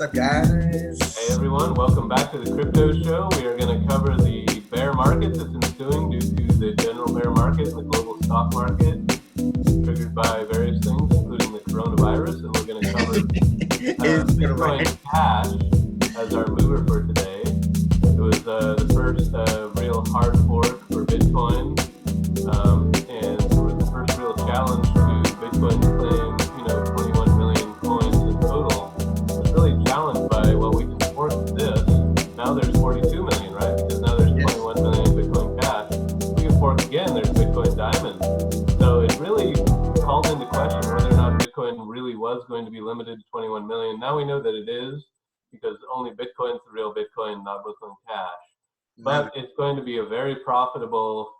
up, guys? Hey everyone, welcome back to the Crypto Show. We are going to cover the bear market that's ensuing due to the general bear market and the global stock market, triggered by various things, including the coronavirus. And we're going to cover Bitcoin Cash as our mover for today. It was the first real hard fork for Bitcoin, and it was the first real challenge to Bitcoin's claim, 21 million coins in total. It was really challenged by, well, we can fork this. Now there's 42 million, right? Because now there's 21 million Bitcoin Cash. We can fork again, there's Bitcoin Diamond. So it really called into question whether or not Bitcoin really was going to be limited to 21 million. Now we know that it is, because only Bitcoin's the real Bitcoin, not Bitcoin Cash. But it's going to be a very profitable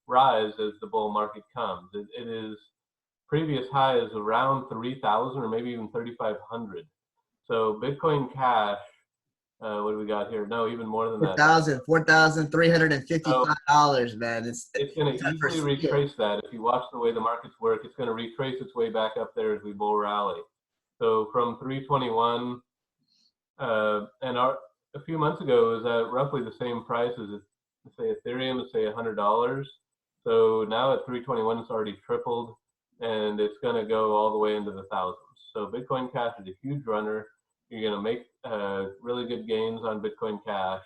rise as the bull market comes. It is previous high is around 3,000 or maybe even 3,500. So Bitcoin Cash, what do we got here? No, even more than that. $4,355, man. It's going to easily retrace that. If you watch the way the markets work, it's going to retrace its way back up there as we bull rally. So from 321, and a few months ago, it was at roughly the same price as, say, Ethereum, say $100. So now at 321, it's already tripled, and it's going to go all the way into the thousands. So Bitcoin Cash is a huge runner. You're going to make really good gains on Bitcoin Cash,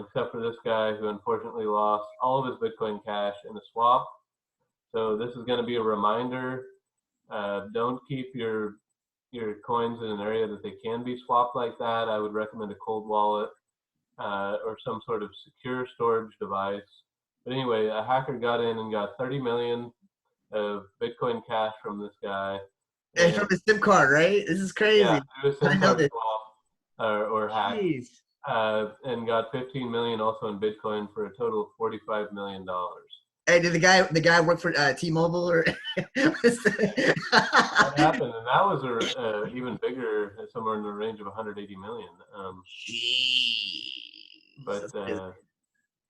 except for this guy who unfortunately lost all of his Bitcoin Cash in a swap. So this is going to be a reminder. Don't keep your coins in an area that they can be swapped like that. I would recommend a cold wallet or some sort of secure storage device. But anyway, a hacker got in and got 30 million of Bitcoin Cash from this guy. And from a SIM card, right? This is crazy. Yeah, through a SIM card swap or hack. And got 15 million also in Bitcoin for a total of $45 million. Hey, did the guy work for T-Mobile or? That happened, and that was even bigger, somewhere in the range of 180 million.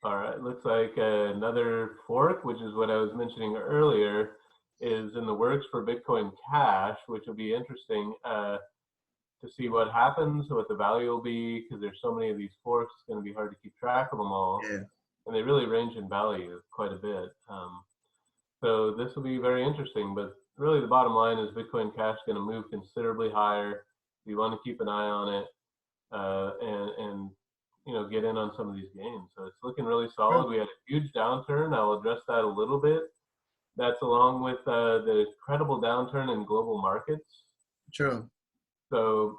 All right, looks like another fork, which is what I was mentioning earlier, is in the works for Bitcoin Cash, which will be interesting to see what happens, what the value will be, because there's so many of these forks, it's going to be hard to keep track of them all. Yeah. And they really range in value quite a bit. So this will be very interesting, but really the bottom line is Bitcoin Cash is going to move considerably higher. You want to keep an eye on it and get in on some of these gains. So it's looking really solid. We had a huge downturn. I'll address that a little bit. That's along with the incredible downturn in global markets. True. So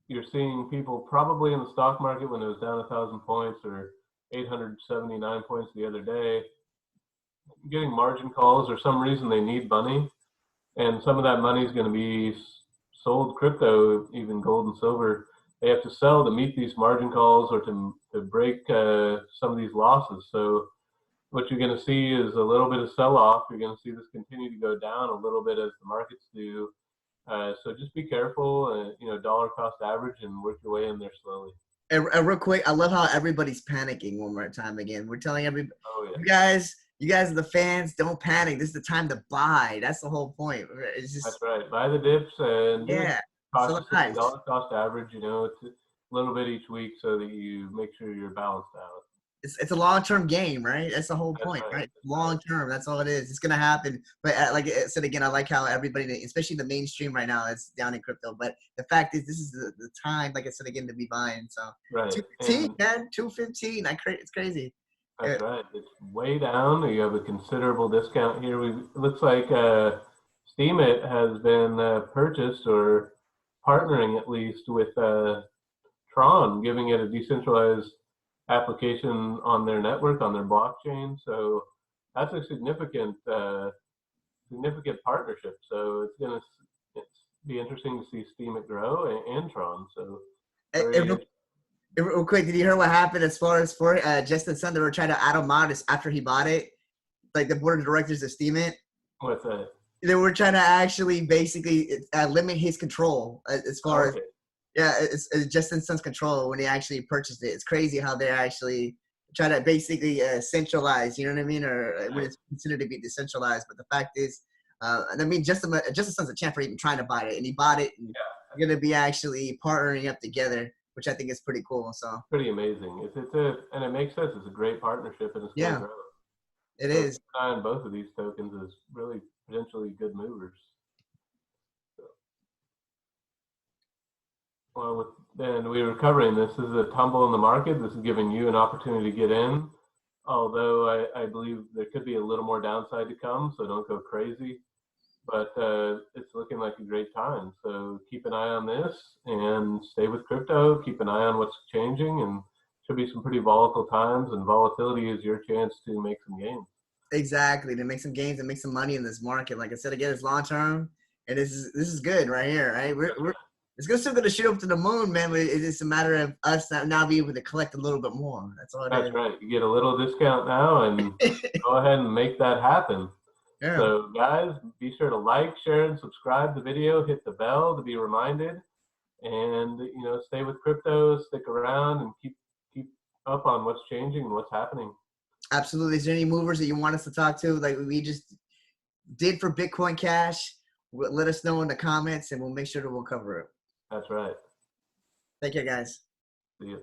you're seeing people probably in the stock market when it was down 1,000 points or 879 points the other day, getting margin calls, or some reason they need money, and some of that money is going to be sold crypto, even gold and silver. They have to sell to meet these margin calls or to break some of these losses. So what you're going to see is a little bit of sell-off. You're going to see this continue to go down a little bit as the markets do. So just be careful, dollar cost average, and work your way in there slowly. And real quick, I love how everybody's panicking one more time again. We're telling everybody, you guys are the fans, don't panic. This is the time to buy. That's the whole point. It's just, that's right. Buy the dips and nice. Dollar cost average. It's a little bit each week so that you make sure you're balanced out. It's a long-term game, right? That's the whole point, right? Long-term, that's all it is. It's going to happen. But like I said again, I like how everybody, especially the mainstream right now, is down in crypto. But the fact is, this is the time, like I said again, to be buying. So right. 215, man, 215. It's crazy. That's right. It's way down. You have a considerable discount here. It looks like Steemit has been purchased, or partnering at least with Tron, giving it a decentralized application on their network, on their blockchain. So that's a significant partnership. So it's going to be interesting to see Steemit grow and Tron. So real quick, did you hear what happened as far as for Justin Sun? They were trying to add him out after he bought it, like the board of directors of Steemit. What's that? They were trying to actually basically limit his control as far as. Yeah, it's Justin Sun's control when he actually purchased it. It's crazy how they actually try to basically centralize, you know what I mean? Or when it's considered to be decentralized. But the fact is, Justin Sun's a champ for even trying to buy it. And he bought it. And going to be actually partnering up together, which I think is pretty cool. So pretty amazing. And it makes sense. It's a great partnership, and it's going to grow. It is. And both of these tokens is really potentially good movers. Well, then we were covering this is a tumble in the market. This is giving you an opportunity to get in. Although I believe there could be a little more downside to come, so don't go crazy. But it's looking like a great time. So keep an eye on this and stay with crypto. Keep an eye on what's changing, and should be some pretty volatile times. And volatility is your chance to make some gains. Exactly, to make some gains and make some money in this market. Like I said, again, it's long term, and this is good right here. Right, it's still going to shoot up to the moon, man. But it's just a matter of us now being able to collect a little bit more. That's all. That's right. You get a little discount now, and go ahead and make that happen. Yeah. So, guys, be sure to like, share, and subscribe the video. Hit the bell to be reminded, and stay with crypto. Stick around and keep up on what's changing and what's happening. Absolutely. Is there any movers that you want us to talk to, like we just did for Bitcoin Cash? Let us know in the comments, and we'll make sure that we'll cover it. That's right. Take care, guys. See you.